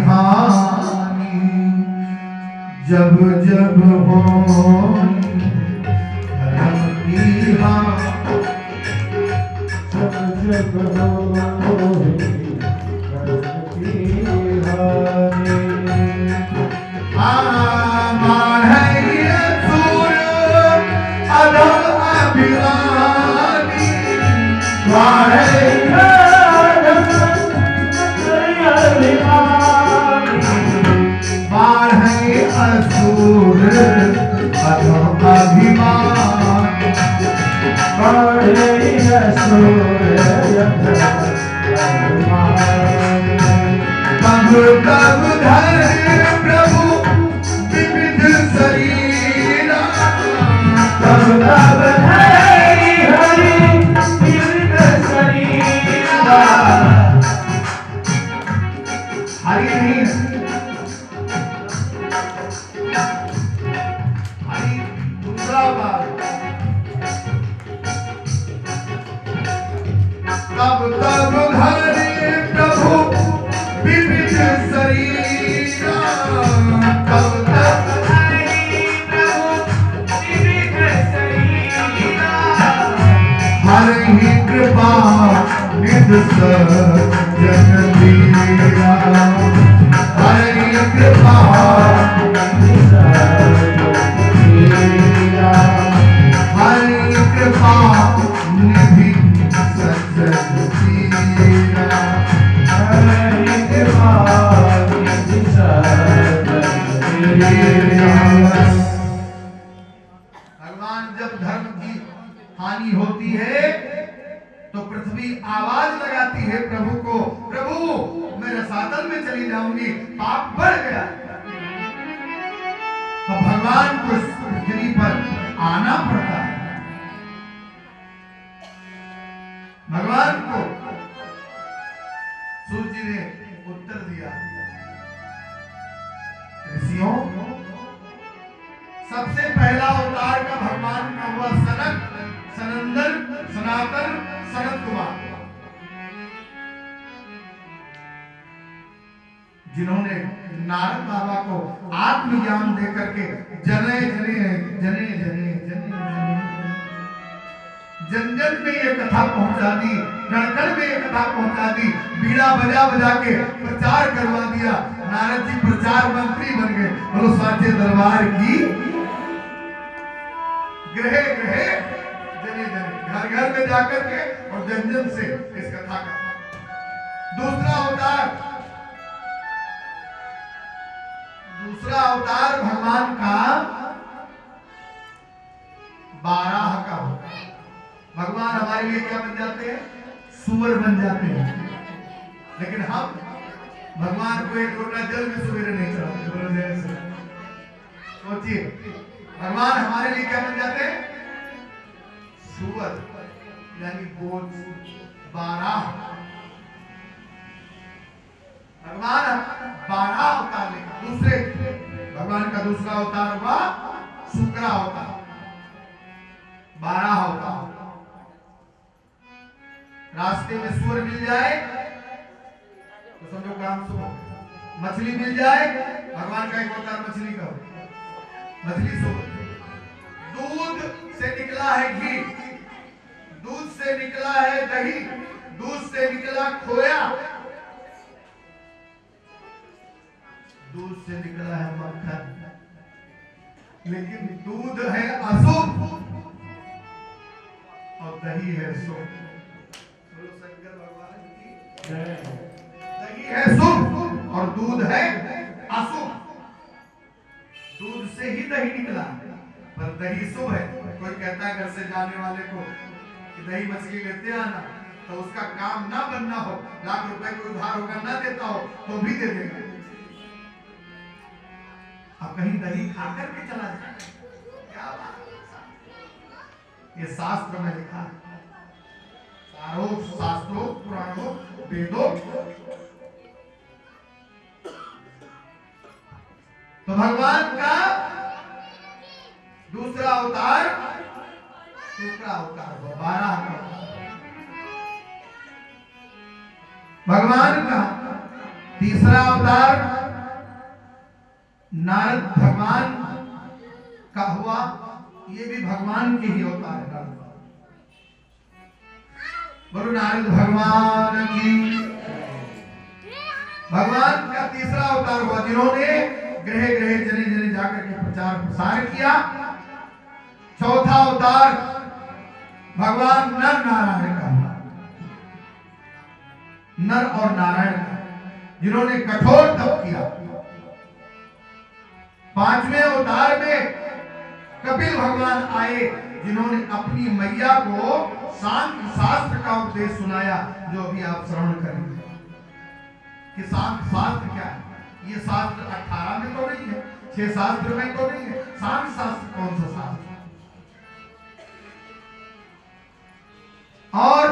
हानि, जब जब होई धर्म की हानि, जब जब होई धर्म की हानि, आमान है ये सूर अधम अभिमानी, मारे असुर अधम अभिमान, बढ़े असुर अभिमान, तब तब धरे प्रभु विविध शरीरा, तब तब हरि हरि विविध शरीरा, हरि नहीं हरि दूसरा बात। तब तब धरे प्रभु विविध शरीरा, तब तब हरि प्रभु विविध शरीरा, हरि कृपा निध सज्जन लीला, हरि कृपा निध सज्जन लीला, हरि कृपा निधि सज्जन लीला, हरि कृपा निधि सज्जन लीला। भगवान जब धर्म की हानि होती है तो पृथ्वी आवाज लगाती है प्रभु को, प्रभु मैं रसातल में चली जाऊंगी, पाप बढ़ गया। तो भगवान को इस पृथ्वी पर आना पड़ता है। भगवान को सूर्य जी ने उत्तर दिया, ऋषियों सबसे पहला अवतार का भगवान का हुआ सनक, सनंदन, सनातन, सनत कुमार, जिन्होंने नारद बाबा को आत्मज्ञान दे करके जने जने जने जने जने जन जन में ये कथा पहुंचा दी, कण में ये कथा पहुंचा दी, बीड़ा बजा बजा के प्रचार करवा दिया। नारद जी प्रचार मंत्री बन गए। बोलो साचे दरबार की, ग्रहे ग्रहे जने जने, घर घर में जाकर के और जन जन से इस कथा का। दूसरा अवतार भगवान का बाराह का होता है। भगवान हमारे लिए क्या बन जाते हैं? सुअर बन जाते हैं। लेकिन हम भगवान को एक लोटा जल भी सवेरे नहीं चढ़ाते। बोलो जय श्री राम। सोचिए भगवान हमारे लिए क्या बन जाते हैं? सूअर यानी बोझ, बारह। भगवान 12 अवतार लेकर दूसरे भगवान का दूसरा अवतार हुआ शुक्र अवतार, 12 अवतार। रास्ते में सूअर मिल जाए तो समझो काम शुभ। मछली मिल जाए, भगवान का एक अवतार मछली का हो, मछली शुभ। दूध से निकला है घी, दूध से निकला है दही, दूध से निकला खोया, दूध से निकला है मक्खन। लेकिन दूध है अशुभ और दही है शुभ। शंकर भगवान की दही है शुभ और दूध है अशुभ। दूध से ही दही निकला पर दही शुभ है। कोई कहता है घर से जाने वाले को कि दही मछली लेते आना, तो उसका काम ना बनना हो, लाख रुपए को उधार होगा ना देता हो तो भी दे देगा। अब कहीं दही खाकर के चला जाए, क्या बात है। ये शास्त्र में लिखा है, चारों शास्त्रों पुराणों वेदों। तो भगवान का दूसरा अवतार शुक्र अवतार, 12 का। भगवान का तीसरा अवतार नारद भगवान का हुआ। ये भी भगवान के ही अवतार है। बोलो नारद भगवान की। भगवान का तीसरा अवतार हुआ जिन्होंने ग्रह ग्रह जने जने जाकर के प्रचार प्रसार किया। चौथा अवतार भगवान नर नारायण का हुआ, नर और नारायण का, जिन्होंने कठोर तप किया। पांचवें अवतार में कपिल भगवान आए, जिन्होंने अपनी मैया को सांख्य शास्त्र का उपदेश सुनाया, जो अभी आप श्रवण करेंगे कि सांख्य शास्त्र क्या है। ये शास्त्र 18 में तो नहीं है, 6 शास्त्र में तो नहीं है। सांख्य शास्त्र कौन सा शास्त्र? और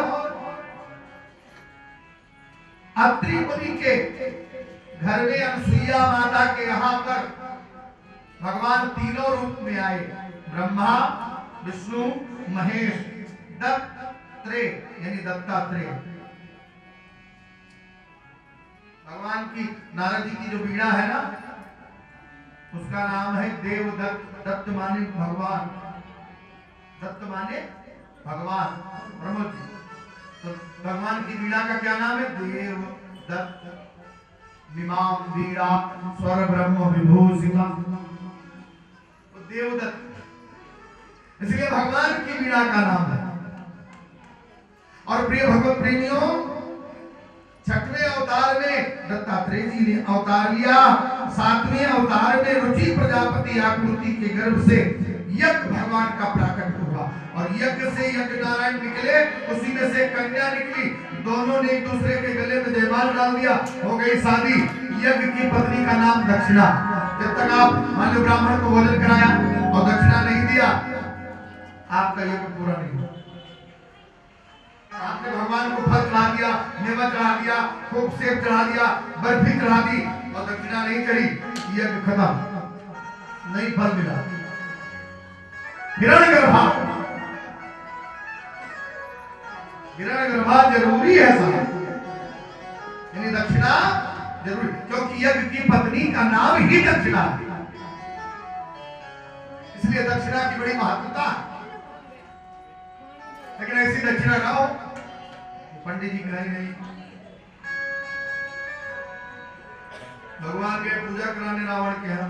अत्रि मुनि के घर में अनसुईया माता के यहाँ पर भगवान तीनों रूप में आए, ब्रह्मा विष्णु महेश, दत्तात्रेय यानी दत्तात्रेय। भगवान की नारद जी की जो वीणा है ना, उसका नाम है देवदत्त। दत्त माने भगवान, दत्त माने भगवान ब्रह्म जी। तो भगवान की वीणा का क्या नाम है? देवदत्त। विमाम वीणा स्वर ब्रह्म विभूषिता, देवदत्त। इसलिए भगवान की वीणा का नाम है। और प्रिय भगवत प्रेमियों, छठवें अवतार में दत्तात्रेय जी ने अवतार लिया। सातवें अवतार में रुचि प्रजापति आकृति के गर्भ से यज्ञ भगवान का प्राकट हुआ और यज्ञ से यज्ञ नारायण निकले, उसी में से कन्या निकली। दोनों ने एक दूसरे के गले में जयमाल डाल दिया, हो गई शादी। यज्ञ की पत्नी का नाम दक्षिणा। जब तक आप मान लो ब्राह्मण को भोजन कराया और दक्षिणा नहीं दिया, आपका यज्ञ पूरा नहीं हुआ। आपने भगवान को फल चढ़ा दिया, मेवा चढ़ा दिया, खूब सेब चढ़ा दिया, बर्फी चढ़ा दी और दक्षिणा नहीं चढ़ी, यज्ञ खत्म, नहीं फल मिला। हिरण्यगर्भा, हिरण्यगर्भा जरूरी है साहब, यानी दक्षिणा जरूरी, क्योंकि यज्ञ की पत्नी का नाम ही दक्षिणा है। इसलिए दक्षिणा की बड़ी महत्वता है। लेकिन ऐसी दक्षिणा ना हो, पंडित जी कहीं नहीं। भगवान के पूजा कराने रावण के यहाँ,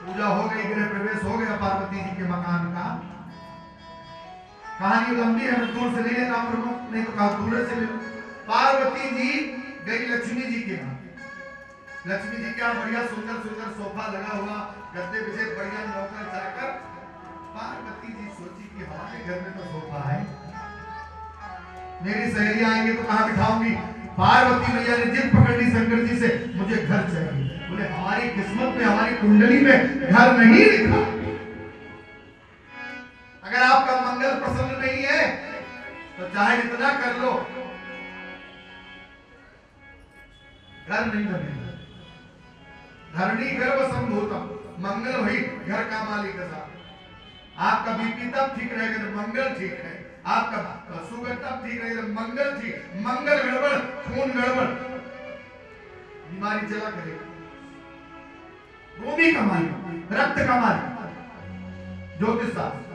पूजा हो गई, गृह प्रवेश हो गया पार्वती जी के मकान का। कहानी लंबी है, दूर से ले लेना प्रमुख, नहीं तो कहा दूर से ले। पार्वती जी गई लक्ष्मी जी के यहाँ। लक्ष्मी जी क्या बढ़िया सुंदर सुंदर सोफा लगा हुआ, गद्दे बिछे, बढ़िया नौकर जाकर पार्वती जी सोची कि हमारे घर में तो सोफा है, मेरी सहेली आएंगे तो कहाँ बिठाऊंगी? पार्वती मैया ने जिद पकड़ ली शंकर जी से, मुझे घर चाहिए। बोले हमारी किस्मत में, हमारी कुंडली में घर नहीं लिखा। अगर आपका मंगल प्रसन्न नहीं है तो चाहे इतना कर लो, घर नहीं बनेगा। धरणी गर्भ संभूतम, मंगल वही घर का मालिक था। आपका बीपी तब ठीक रहेगा जब मंगल ठीक है, आपका शुगर तब ठीक रहेगा जब मंगल ठीक। मंगल गड़बड़, खून गड़बड़, बीमारी चला करेगा। भूमि का मालिक, रक्त का मालिक ज्योतिष शास्त्र।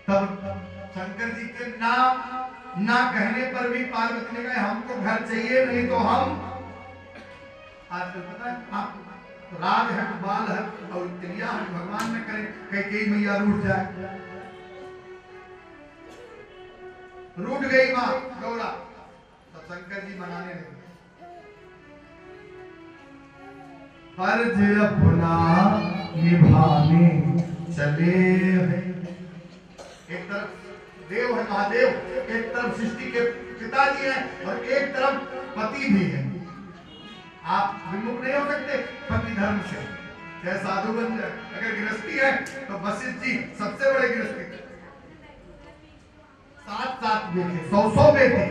तब शंकर जी के नाम ना कहने पर भी पार्वती ने कहा हमको घर चाहिए, नहीं तो हम, आजकल पता है आपको, राज है बाल है और क्रिया है, भगवान ने करे कई मैया रूठ जाए। रूठ गई मां गौरा, तब शंकर जी मनाने लगे। फर्ज अपना निभाने चले हैं। एक तरफ देव है महादेव, एक तरफ सृष्टि के पिताजी हैं और एक तरफ पति भी है। आप विमुख नहीं हो सकते पति धर्म से, चाहे साधु बन जाए। अगर गृहस्थी है तो वशिष्ठ जी सबसे बड़े गृहस्थी, 7 बेटे, 100 बेटे।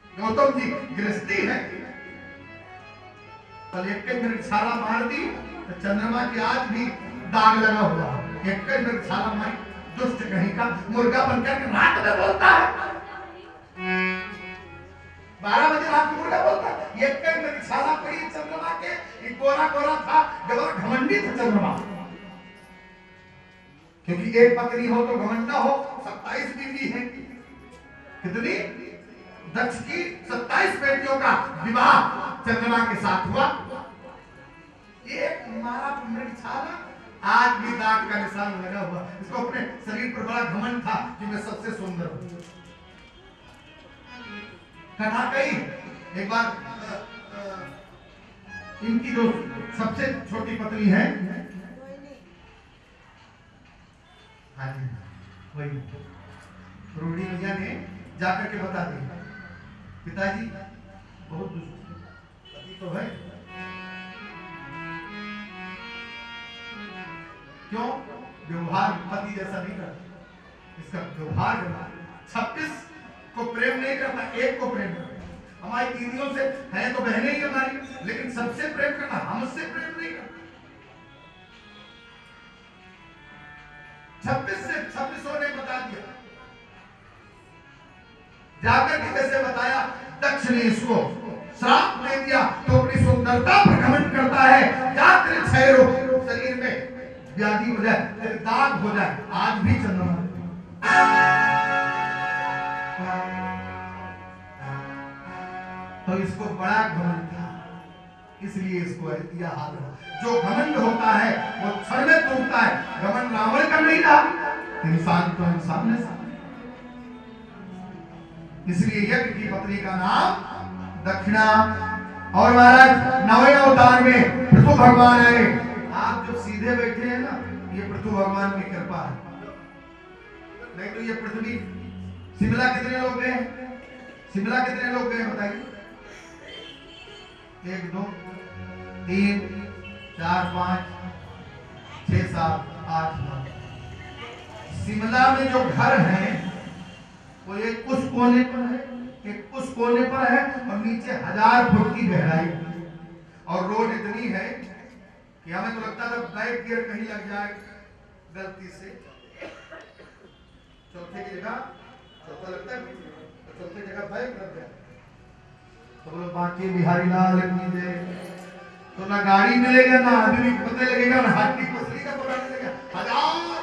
गौतम जी गृहस्थी है, कल एक मिनट छाला मार दी तो चंद्रमा की आज भी दाग लगा हुआ है। एक मिनट छाला मार, दुष्ट कहीं का मुर्गा बनकर रात में बोलता है, 12 बजे रात को मुर्गा बोलता है। एक मिनट छाला पड़ी चंद्रमा के, ये कोरा कोरा था, जब घमंडी था चंद्रमा। क्योंकि एक पत्नी हो तो घमंडा हो, 27 बीवी है। कितनी? दक्ष की 27 बेटियों का विवाह चंद्रमा के साथ हुआ। एक मारा मिर्च छाला, आज भी दाग का निशान लगा हुआ। इसको अपने शरीर पर बड़ा घमंड था कि मैं सबसे सुंदर हूं। कथा कही एक बार, इनकी जो सबसे छोटी पत्नी है, हाँ जी वही रोहिणी मैया ने जाकर के बता दी, पिताजी बहुत दुष्ट पति तो है। क्यों? व्यवहार पति जैसा नहीं करता, इसका व्यवहार 26 को प्रेम नहीं करता, एक को प्रेम करता। हमारी दीदियों से है तो बहनें ही हमारी, लेकिन सबसे प्रेम करना, हमसे प्रेम नहीं करता। 26 से 26 ने बता दिया, जाकर के कैसे बताया, दक्ष ने इसको श्राप दे दिया तो अपनी सुंदरता पर घमंड करता है। जाकर क्षय रोग शरीर में व्याधि हो जाए, तेरे दाग हो जाए। आज भी चंद्रमा तो इसको बड़ा घमंड था, इसलिए इसको यह हाल हुआ। जो घमंड होता है वो क्षण में टूटता है। घमंड रावण का नहीं रहा, इंसान तो इंसान है। इसलिए यज्ञ की पत्नी का नाम दक्षिणा। और महाराज नवे अवतार में पृथु भगवान आए। आप जब सीधे बैठे हैं ना, ये पृथु भगवान की कृपा है, नहीं तो ये पृथ्वी। शिमला कितने लोग गए? शिमला कितने लोग गए बताइए? 1 2 3 4 5 6 7 8 9। शिमला में जो घर है वो एक उस कोने पर है, एक उस कोने पर है, और नीचे 1000 फुट की गहराई और रोड इतनी है कि हमें तो लगता था बैक गियर कहीं लग जाए गलती से। चौथे की जगह चौथा लगता है, चौथे जगह बैक लग जाए तो बोलो बाकी बिहारी लाल की जय। तो ना गाड़ी मिलेगा, ना आदमी पता लगेगा, ना हाथी पसली का पता लगेगा। 1000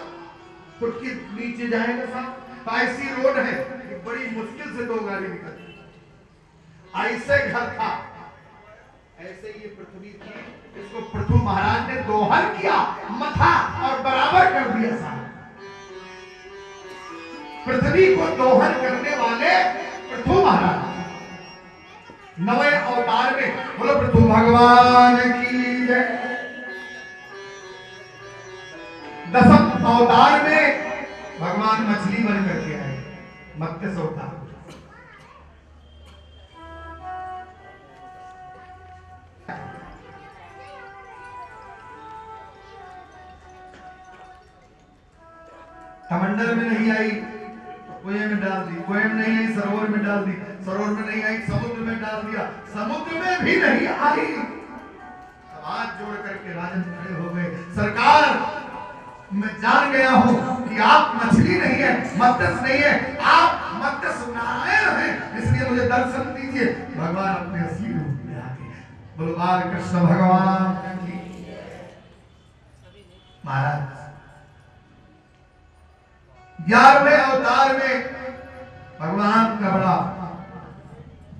फुट के नीचे जाएगा साहब। तो ऐसी रोड है कि बड़ी मुश्किल से 2 गाड़ी निकलती। ऐसे घर था, ऐसे ये पृथ्वी थी। इसको पृथु महाराज ने दोहन किया, मथा और बराबर कर दिया साहब। पृथ्वी को दोहन करने वाले पृथु महाराज नवे अवतार में। बोलो पृथु भगवान की जय। दसम अवतार में भगवान मछली बन करके आए, मत्स्य अवतार। कमंडल में नहीं आई तो कुएं में डाल दी, कुएं में नहीं आई सरोवर में डाल दी, सरोवर में नहीं आई समुद्र में डाल दिया, समुद्र में भी नहीं आई। अब हाथ जोड़ करके राजन खड़े हो गए, सरकार मैं जान गया हूं कि आप मछली नहीं है, मत्स्य नहीं है, आप मत्स्य नारायण हैं, इसलिए मुझे दर्शन दीजिए। भगवान अपने असली रूप में आ गए। बोलो बाल कृष्ण भगवान की। महाराज 11वें अवतार में भगवान का बड़ा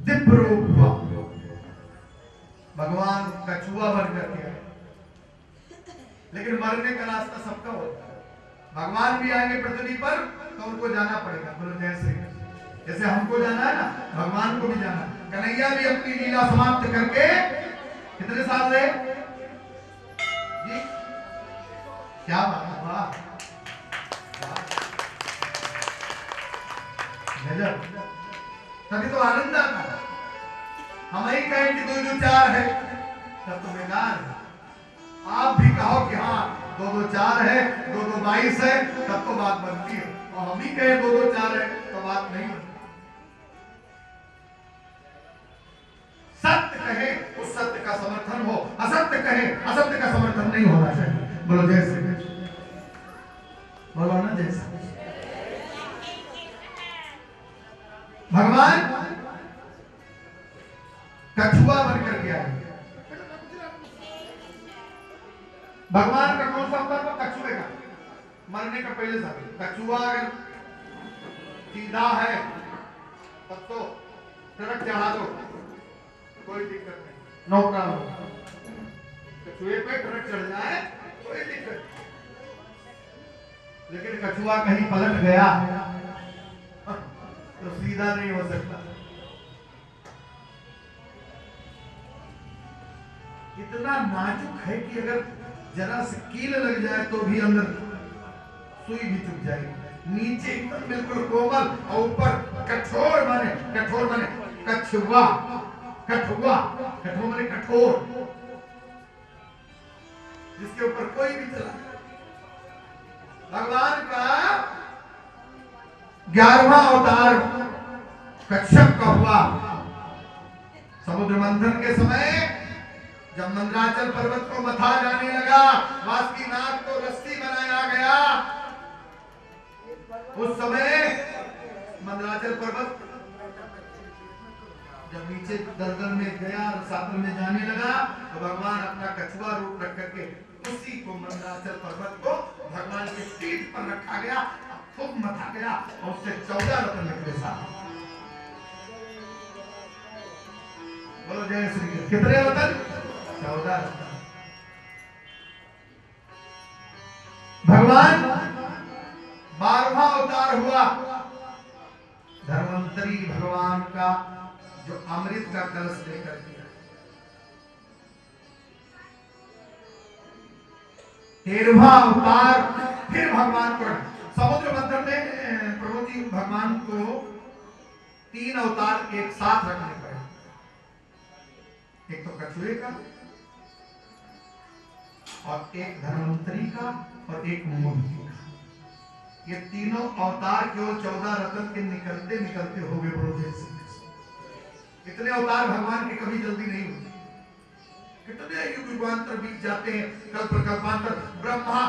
दिव्य रूप हुआ। भगवान कछुआ बन करके आए, लेकिन मरने का रास्ता सबका होता है। भगवान भी आएंगे पृथ्वी पर तो उनको जाना पड़ेगा। बोलो जय श्री कृष्ण। जैसे हमको जाना है ना, भगवान को भी जाना। कन्हैया भी अपनी लीला समाप्त करके कितने साल रहे जी? क्या बात है, वाह गजब। तभी तो आनंद आता है। हम ही कहें कि 2 2 4 है तब तो बेकार है। आप भी कहो कि हाँ 2 2 4 है, 2 2 22 है, तब तो बात बनती है। और हम ही कहें 2 2 4 है तो बात नहीं बनती। सत्य कहे उस सत्य का समर्थन हो, असत्य कहे असत्य का समर्थन नहीं होना चाहिए। बोलो जय श्री कृष्ण। बोलो ना जय श्री कृष्ण। भगवान कछुआ बनकर के आए। भगवान का कौन सा अवतार था? कछुए का। मरने का पहले था। कछुआ अगर सीधा है तब तो ट्रक चढ़ा दो, कोई दिक्कत नहीं, नो प्रॉब्लम। कछुए पे ट्रक चढ़ जाए कोई दिक्कत नहीं। लेकिन कछुआ कहीं पलट गया तो सीधा नहीं हो सकता। इतना नाजुक है कि अगर जरा से कील लग जाए तो भी अंदर सुई भी चुभ जाएगी। नीचे एकदम बिल्कुल कोमल और ऊपर कठोर माने कछुआ। कठुआ कठोर माने कठोर, जिसके ऊपर कोई भी चला। भगवान का 11वां अवतार कश्यप का हुआ। समुद्र मंथन के समय जब मंदराचल पर्वत को मथा जाने लगा, वासुकीनाथ को रस्सी बनाया गया, उस समय मंदराचल पर्वत जब नीचे दलदल में गया और सागर में जाने लगा तो भगवान अपना कछुआ रूप रख करके उसी को मंदराचल पर्वत को भगवान के पीठ पर रखा गया, खूब मथा गया और उससे 14 रत्न निकले साथ। बोलो जय श्री कृष्ण। कितने रत्न? 14 रत्न। भगवान 12वां अवतार हुआ। धर्मंतरी भगवान का जो अमृत का कलश लेकर दिया। 13वां अवतार फिर भगवान को समुद्र मंथन में प्रभु जी भगवान को 3 अवतार एक साथ रखने पड़े। एक तो कछुए का और एक धर्मंतरी का और एक मूर्ति का। ये तीनों अवतार केवल 14 रत्न के निकलते निकलते हो गए। बोलो जय श्री कृष्ण। इतने अवतार भगवान के कभी जल्दी नहीं होते। कितने युग युगांतर बीत जाते हैं, कल्प कल्पांतर। ब्रह्मा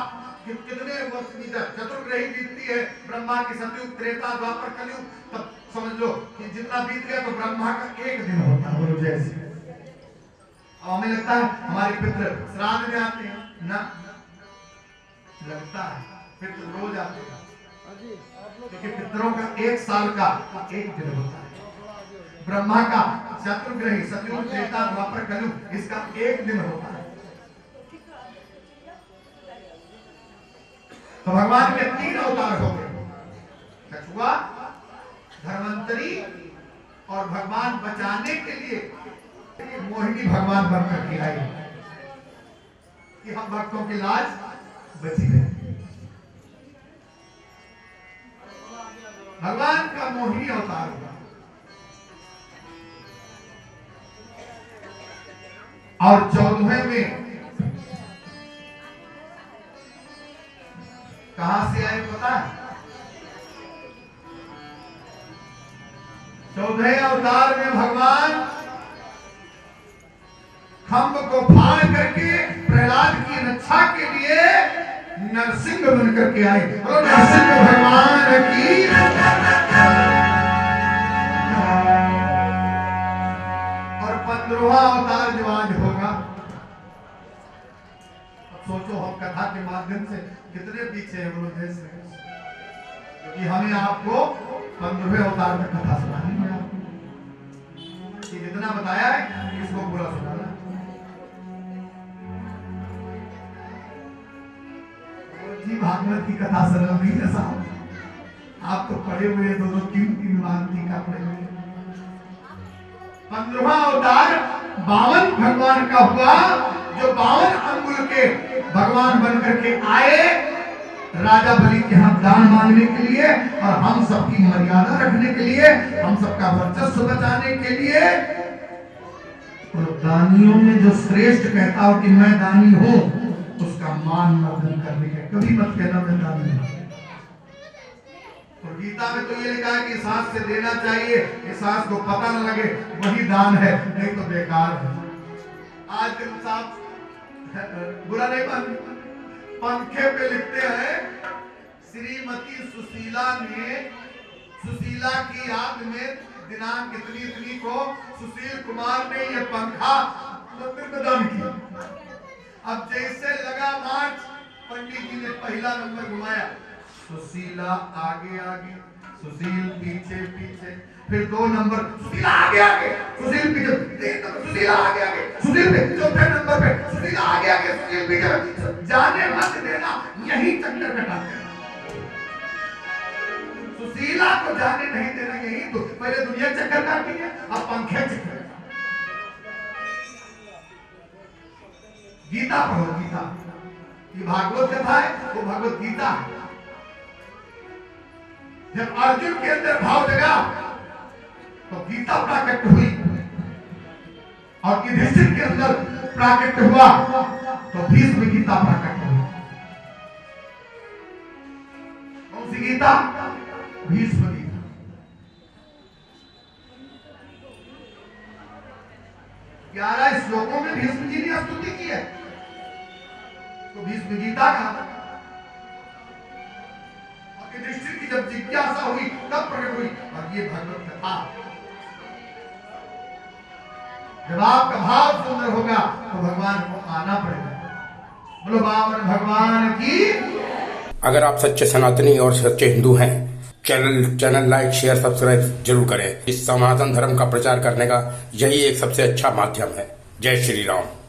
कितने वर्ष बीता, चतुर्ग्रही बीतती है ब्रह्मा की सतयुग त्रेता द्वापर कलयुग, तब समझ लो कि जितना बीत गया तो ब्रह्मा का एक दिन होता है। बोलो जय श्री कृष्ण। हमें लगता है हमारे पितृ श्राद्ध में आते हैं ना, लगता है पितृ रोज आते हैं, क्योंकि पितरों का 1 साल का 1 दिन होता है। ब्रह्मा का चतुर्ग्रही सतयुग त्रेता द्वापर कलयुग इसका 1 दिन होता है। तो भगवान के 3 अवतार हो गए, कछुआ, धर्मंतरी और भगवान बचाने के लिए मोहिनी भगवान बनकर के आई कि हम भक्तों की लाज बची गई। भगवान का मोहिनी अवतार हुआ। और 14वें में कहां से आए पता है? 14वें अवतार में भगवान खम्भ को फाड़ करके प्रहलाद की रक्षा के लिए नरसिंह बन करके आए। और नरसिंह भगवान की और 15वां अवतार जो आज होगा, अब सोचो हम कथा के माध्यम से कितने पीछे है बोलो देश में, क्योंकि हमें आपको 15वें अवतार में कथा सुनानी है। आपको जितना बताया है इसको पूरा सुनाना। जी भागवत की कथा सरल नहीं है साहब, आप तो पढ़े हुए दोनों 3 बार टीका पढ़े हुए। 15वां अवतार 52 भगवान का हुआ, जो 52 अंगुल के भगवान बनकर के आए राजा बलि के यहाँ दान मांगने के लिए, और हम सबकी मर्यादा रखने के लिए, हम सबका वर्चस्व बचाने के लिए। तो दानियों में जो श्रेष्ठ कहता हो कि मैं दानी हूं, उसका मान मर्दन करने के कभी मत कहना मैं दानी हूं। और गीता में तो ये लिखा है कि सांस से देना चाहिए, कि सांस को पता न लगे, वही दान है, नहीं तो बेकार है। आज के साहब बुरा नहीं मानते, पंखे पे लिखते हैं श्रीमती सुशीला ने सुशीला की याद में दिनांक इतनी को सुशील कुमार ने ये पंखा मंदिर में दान किया। अब जैसे लगा मार्च, पंडित जी ने पहला नंबर घुमाया, सुशीला आगे आगे, सुशील पीछे पीछे, फिर 2 नंबर सुशीला आगे आगे, सुशील पीछे, 3 नंबर सुशीला आगे आगे, सुशील पे 4थे नंबर पे सुशीला आगे आगे, सुशील पीछे। जाने मत देना, यही चक्कर कटाते हैं। सुशीला को जाने नहीं देना, यही तो पहले दुनिया चक्कर काटती है, अब पंखे चक्कर। गीता पढ़ो, गीता ये भागवत कथा है, वो भगवत गीता है। जब अर्जुन के अंदर भाव जगा तो गीता प्राकट हुई, और युधिष्ठिर के अंदर प्राकट हुआ तो भीष्म गीता प्राकट हुई। कौन सी गीता? भीष्म गीता। 11 श्लोकों में भीष्म जी ने स्तुति की है, तो भीष्म गीता कहा। और युधिष्ठिर की जब जिज्ञासा हुई तब प्रकट हुई, और ये भगवत कथा। जब आपका भाव सुंदर होगा तो भगवान को आना पड़ेगा। बोलो बामन भगवान की। अगर आप सच्चे सनातनी और सच्चे हिंदू हैं, चैनल लाइक शेयर सब्सक्राइब जरूर करें। इस सनातन धर्म का प्रचार करने का यही एक सबसे अच्छा माध्यम है। जय श्री राम।